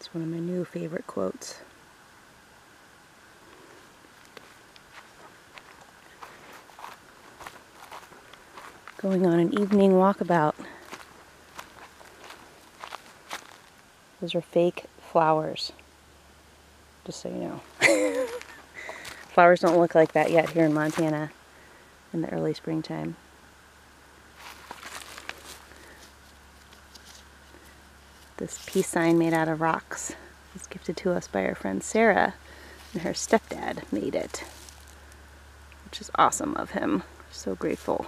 It's one of my new favorite quotes. Going on an evening walkabout. Those are fake flowers, just so you know. Flowers don't look like that yet here in Montana in the early springtime. This peace sign made out of rocks was gifted to us by our friend Sarah, and her stepdad made it, which is awesome of him. So grateful.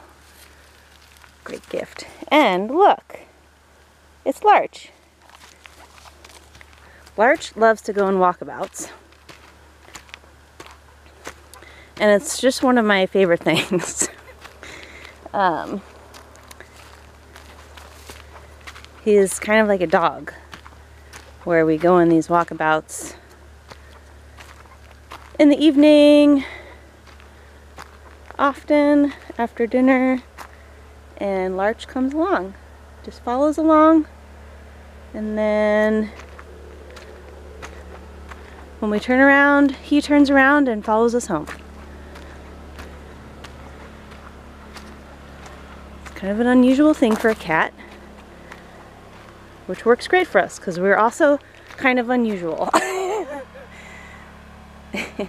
Great gift. And look, it's Larch. Larch loves to go on walkabouts. And it's just one of my favorite things. He is kind of like a dog, where we go on these walkabouts in the evening, often after dinner, and Larch comes along, just follows along, and then when we turn around, he turns around and follows us home. It's kind of an unusual thing for a cat, which works great for us because we're also kind of unusual. It's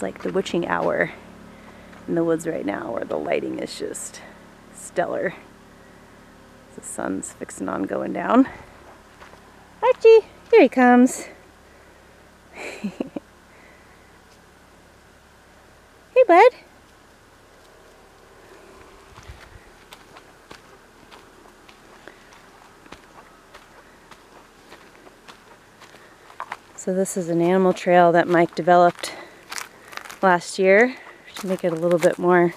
like the witching hour in the woods right now, where the lighting is just stellar. The sun's fixing on going down. Archie, here he comes. Hey, bud. So this is an animal trail that Mike developed last year to make it a little bit more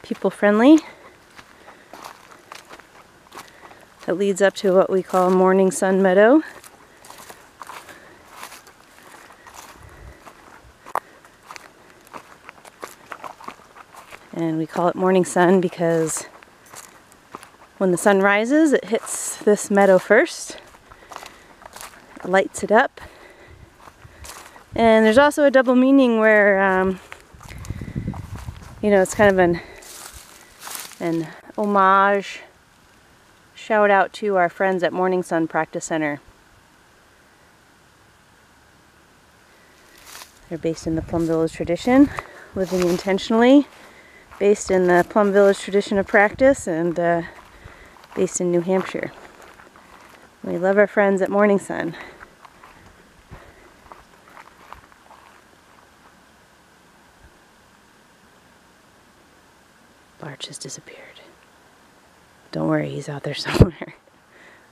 people-friendly. It leads up to what we call Morning Sun Meadow. And we call it Morning Sun because when the sun rises, it hits this meadow first. It lights it up. And there's also a double meaning where, you know, it's kind of an homage, shout out to our friends at Morning Sun Practice Center. They're based in the Plum Village tradition, living intentionally, based in the Plum Village tradition of practice, and based in New Hampshire. We love our friends at Morning Sun. Larch has disappeared. Don't worry, he's out there somewhere.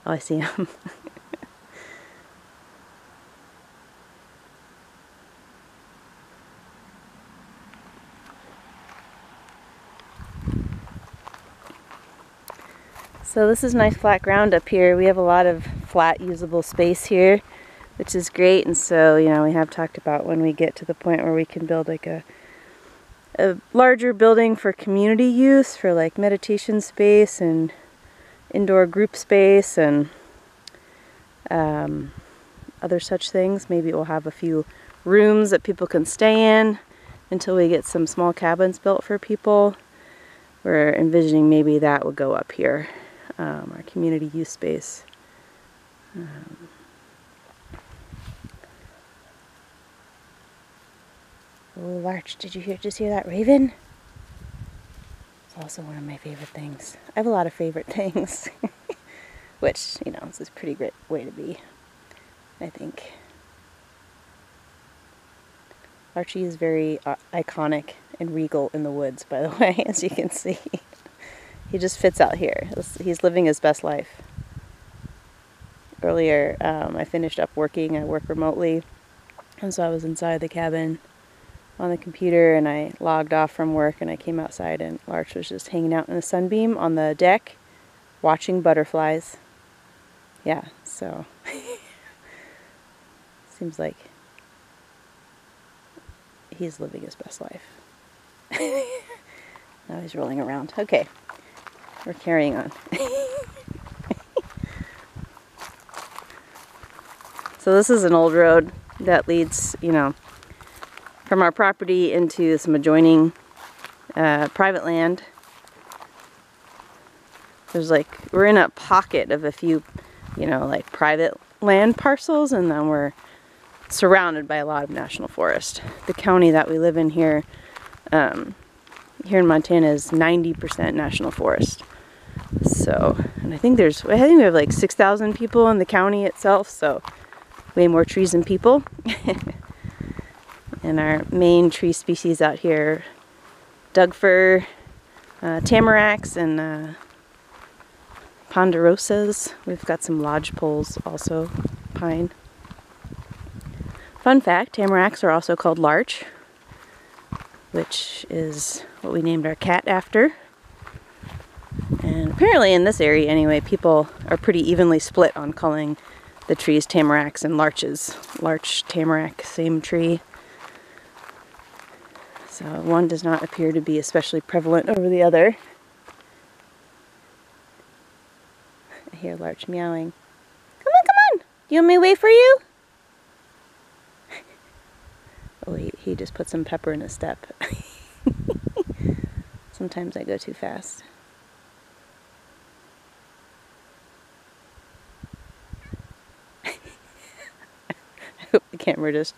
Oh, I see him. So this is nice flat ground up here. We have a lot of flat usable space here, which is great. And so, you know, we have talked about when we get to the point where we can build like a larger building for community use, for like meditation space and indoor group space and other such things. Maybe we'll have a few rooms that people can stay in until we get some small cabins built for people. We're envisioning maybe that would go up here, our community use space. Oh, Larch, did you just hear that raven? It's also one of my favorite things. I have a lot of favorite things, which, you know, this is a pretty great way to be, I think. Archie is very iconic and regal in the woods, by the way, as you can see. He just fits out here. He's living his best life. Earlier, I finished up working. I work remotely, and so I was inside the cabin on the computer, and I logged off from work, and I came outside, and Larch was just hanging out in the sunbeam on the deck, watching butterflies. Yeah, so seems like he's living his best life. Now he's rolling around. Okay, we're carrying on. So this is an old road that leads, you know, from our property into some adjoining private land. There's like, we're in a pocket of a few, you know, like private land parcels, and then we're surrounded by a lot of national forest. The county that we live in here, here in Montana, is 90% national forest. So, and I think we have like 6,000 people in the county itself, so way more trees than people. And our main tree species out here, Doug fir, tamaracks, and ponderosas. We've got some lodgepoles also, pine. Fun fact, tamaracks are also called larch, which is what we named our cat after. And apparently in this area anyway, people are pretty evenly split on calling the trees tamaracks and larches. Larch, tamarack, same tree. So one does not appear to be especially prevalent over the other. I hear Larch meowing. Come on, come on! You want me to wait for you? Oh, he just put some pepper in his step. Sometimes I go too fast. I hope the camera just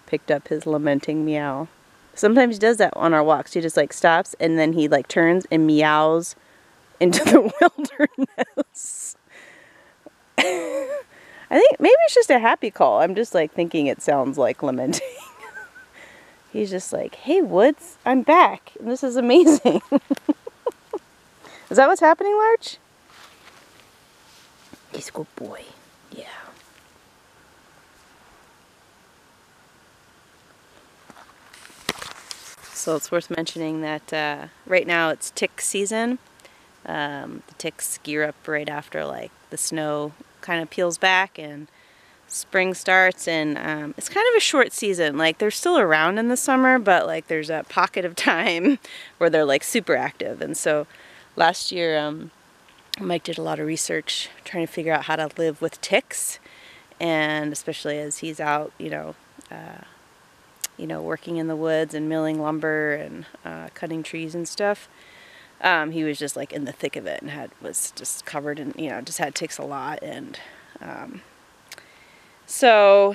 picked up his lamenting meow. Sometimes he does that on our walks. He just like stops and then he like turns and meows into the wilderness. I think maybe it's just a happy call. I'm just like thinking it sounds like lamenting. He's just like, hey Woods, I'm back. This is amazing. Is that what's happening, Larch? He's a good boy. Yeah. So it's worth mentioning that right now it's tick season. The ticks gear up right after like the snow kind of peels back and spring starts, and it's kind of a short season. Like they're still around in the summer, but like there's a pocket of time where they're like super active. And so last year Mike did a lot of research trying to figure out how to live with ticks, and especially as he's out, you know, working in the woods and milling lumber and cutting trees and stuff. He was just like in the thick of it and was just covered in, you know, just had ticks a lot. And so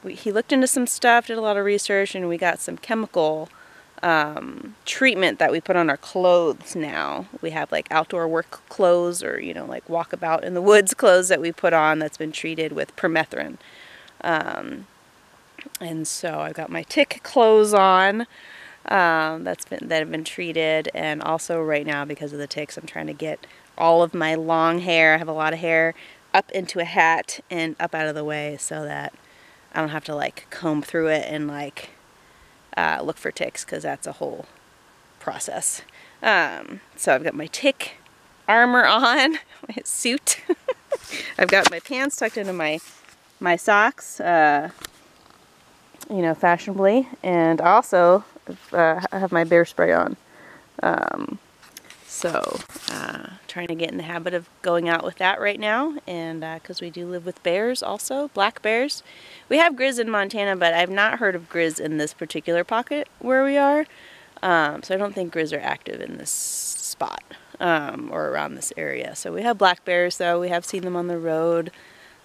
he looked into some stuff, did a lot of research, and we got some chemical treatment that we put on our clothes now. We have like outdoor work clothes, or, you know, like walkabout in the woods clothes that we put on that's been treated with permethrin. And so I've got my tick clothes on that have been treated, and also right now because of the ticks I'm trying to get all of my long hair, I have a lot of hair, up into a hat and up out of the way so that I don't have to like comb through it and like look for ticks, because that's a whole process. So I've got my tick armor on, my suit. I've got my pants tucked into my socks, you know, fashionably, and also I have my bear spray on. So trying to get in the habit of going out with that right now, and because we do live with bears also, black bears. We have grizz in Montana, but I've not heard of grizz in this particular pocket where we are. So I don't think grizz are active in this spot or around this area. So we have black bears though. We have seen them on the road.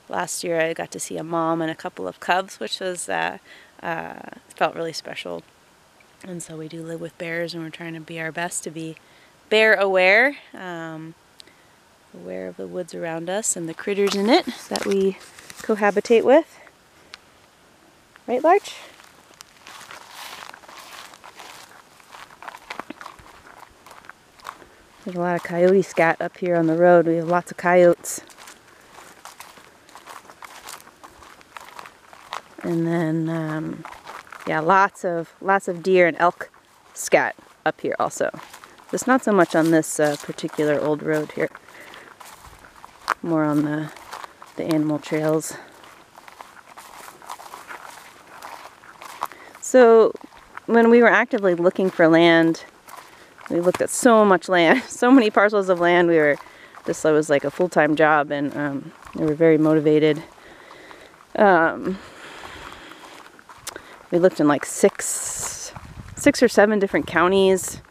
Last year I got to see a mom and a couple of cubs, which was felt really special. And so we do live with bears, and we're trying to be our best to be bear aware, aware of the woods around us and the critters in it that we cohabitate with. Right, Larch? There's a lot of coyote scat up here on the road. We have lots of coyotes. And then, yeah, lots of deer and elk scat up here also. Just not so much on this particular old road here. More on the animal trails. So when we were actively looking for land, we looked at so much land, so many parcels of land. It was like a full-time job, and we were very motivated We looked in like six or seven different counties.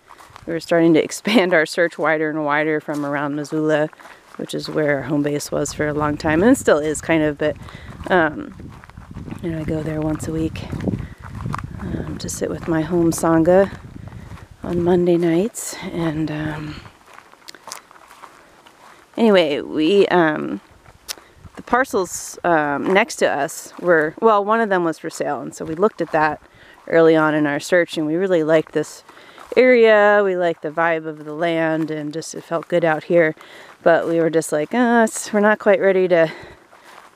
We were starting to expand our search wider and wider from around Missoula, which is where our home base was for a long time, and it still is kind of, but you know, I go there once a week to sit with my home Sangha on Monday nights. And anyway, we the parcels next to us were, well, one of them was for sale, and so we looked at that early on in our search, and we really liked this area. We liked the vibe of the land, and just it felt good out here. But we were just like, we're not quite ready to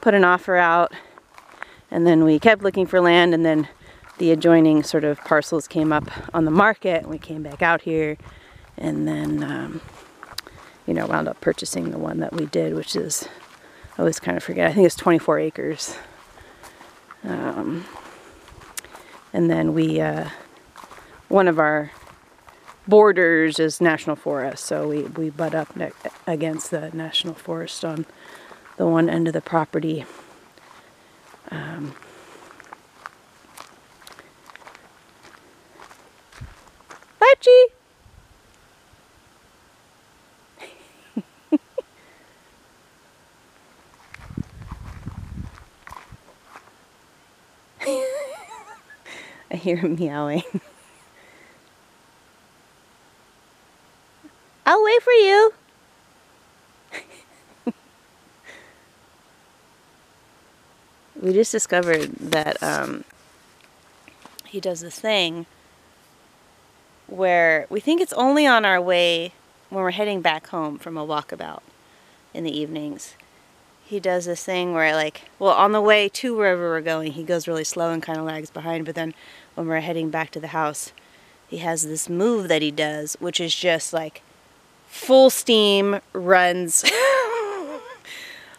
put an offer out. And then we kept looking for land, and then the adjoining sort of parcels came up on the market, and we came back out here, and then you know, wound up purchasing the one that we did, which is, I always kind of forget, I think it's 24 acres. And then we, one of our borders is National Forest, so we butt up against the National Forest on the one end of the property. Larchy! I hear him meowing. I'll wait for you. We just discovered that he does this thing where we think it's only on our way when we're heading back home from a walkabout in the evenings. He does this thing where, like, well, on the way to wherever we're going, he goes really slow and kind of lags behind, but then when we're heading back to the house, he has this move that he does, which is just like full steam runs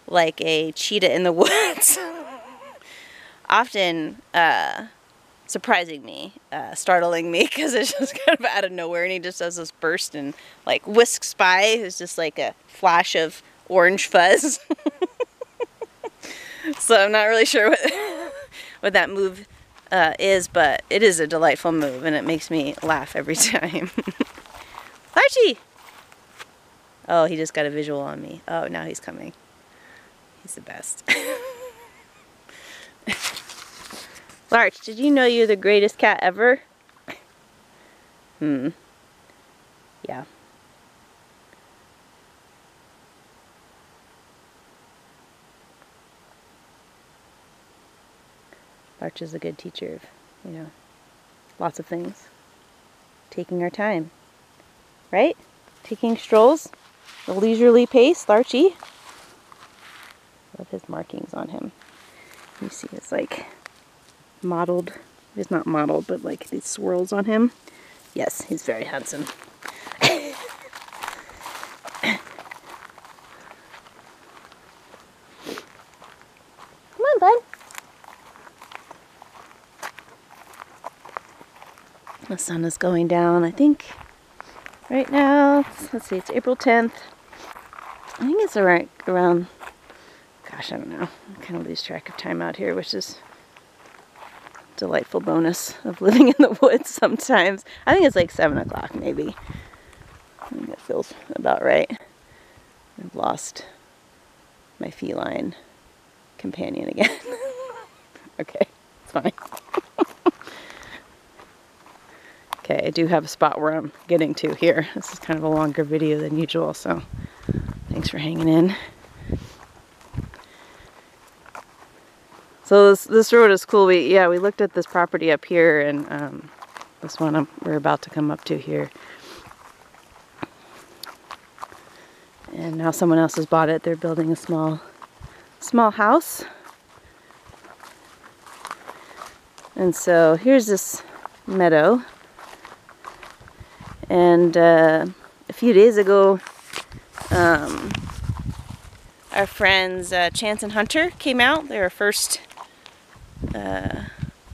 like a cheetah in the woods. Often surprising me, startling me, because it's just kind of out of nowhere, and he just does this burst and like whisks by. It's just like a flash of orange fuzz. So I'm not really sure what that move is, but it is a delightful move, and it makes me laugh every time. Larchy! Oh, he just got a visual on me. Oh, now he's coming. He's the best. Larch, did you know you're the greatest cat ever? Yeah. Larch is a good teacher of, you know, lots of things. Taking our time, right? Taking strolls, a leisurely pace, Larchy. Love his markings on him. You see his like mottled, it's not mottled, but like these swirls on him. Yes, he's very handsome. Come on, bud. The sun is going down, I think, right now. Let's see, it's April 10th. I think it's around, gosh, I don't know. I kind of lose track of time out here, which is a delightful bonus of living in the woods sometimes. I think it's like 7 o'clock maybe. I think that feels about right. I've lost my feline companion again. Okay, it's fine. Okay, I do have a spot where I'm getting to here. This is kind of a longer video than usual, so thanks for hanging in. So this road is cool. We looked at this property up here, and this one we're about to come up to here. And now someone else has bought it. They're building a small house. And so here's this meadow. And a few days ago, our friends Chance and Hunter came out. They were our first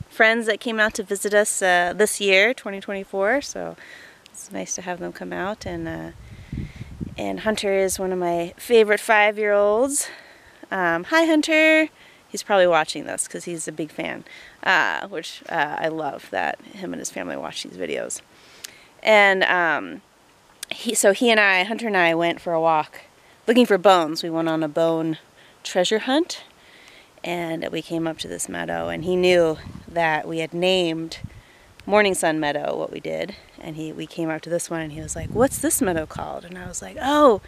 friends that came out to visit us this year, 2024. So it's nice to have them come out. And Hunter is one of my favorite 5-year-olds. Hi, Hunter. He's probably watching this because he's a big fan, which I love that him and his family watch these videos. And so he and I, Hunter and I, went for a walk looking for bones. We went on a bone treasure hunt, and we came up to this meadow, and he knew that we had named Morning Sun Meadow what we did, and we came up to this one, and he was like, "What's this meadow called?" And I was like, "Oh,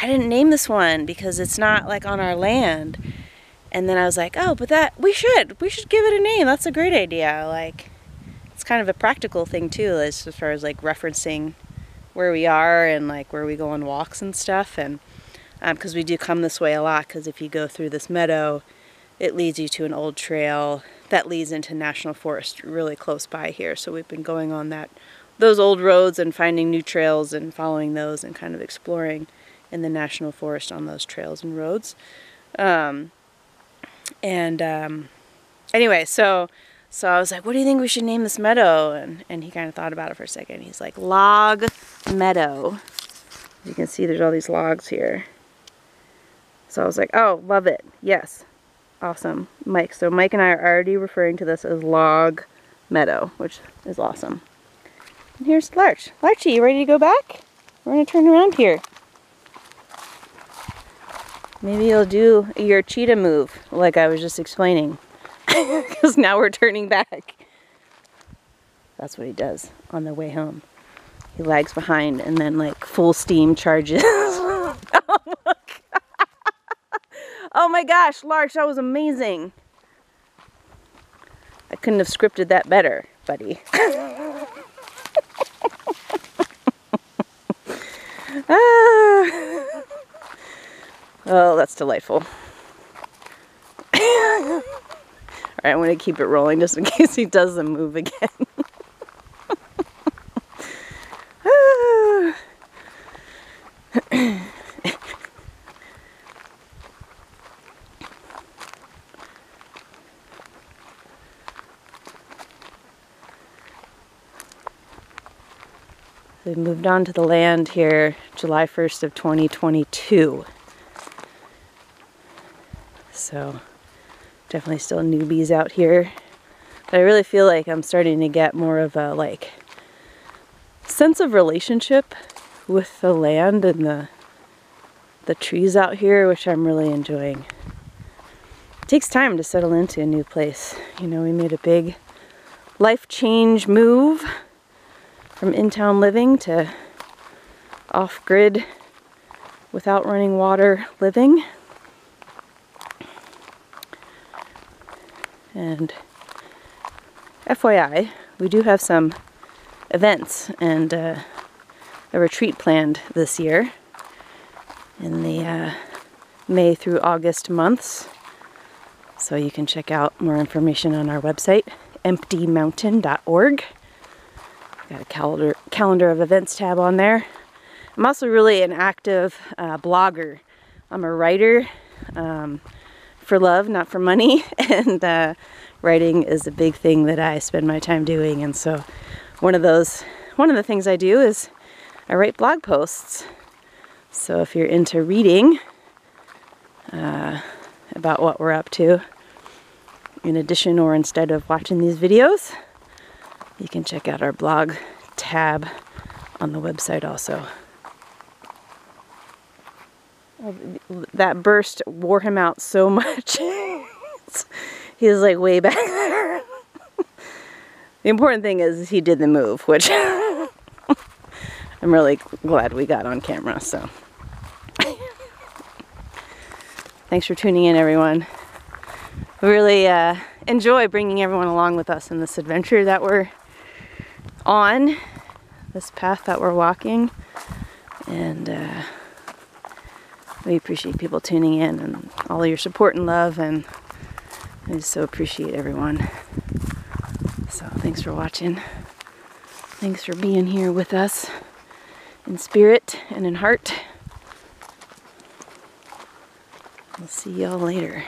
I didn't name this one because it's not like on our land." And then I was like, "Oh, but we should give it a name. That's a great idea." Like, it's kind of a practical thing too, as far as like referencing where we are and like where we go on walks and stuff. And because we do come this way a lot, because if you go through this meadow, it leads you to an old trail that leads into National Forest really close by here. So we've been going on those old roads and finding new trails and following those and kind of exploring in the National Forest on those trails and roads. Anyway, so I was like, "What do you think we should name this meadow?" And he kind of thought about it for a second. He's like, "Log Meadow." As you can see, there's all these logs here. So I was like, "Oh, love it. Yes. Awesome, Mike." So Mike and I are already referring to this as Log Meadow, which is awesome. And here's Larch. Larchy, you ready to go back? We're going to turn around here. Maybe you'll do your cheetah move like I was just explaining. Because now we're turning back. That's what he does on the way home. He lags behind and then like full steam charges. Oh my gosh, Larch, that was amazing. I couldn't have scripted that better, buddy. Oh, that's delightful. Alright, I'm going to keep it rolling just in case he doesn't move again. We moved on to the land here July 1st of 2022. So definitely still newbies out here. But I really feel like I'm starting to get more of a like sense of relationship with the land and the trees out here, which I'm really enjoying. It takes time to settle into a new place. You know, we made a big life change move from in-town living to off-grid, without running water living. And FYI, we do have some events and a retreat planned this year in the May through August months. So you can check out more information on our website, emptymountain.org. Got a calendar of events tab on there. I'm also really an active blogger. I'm a writer for love, not for money, and writing is a big thing that I spend my time doing. And so one of the things I do is I write blog posts. So if you're into reading about what we're up to, in addition or instead of watching these videos, you can check out our blog tab on the website also. That burst wore him out so much. He was like way back there. The important thing is he did the move, which I'm really glad we got on camera. So thanks for tuning in, everyone. We really enjoy bringing everyone along with us in this adventure that we're on, this path that we're walking, and we appreciate people tuning in and all your support and love, and I just so appreciate everyone. So thanks for watching. Thanks for being here with us in spirit and in heart. We'll see y'all later.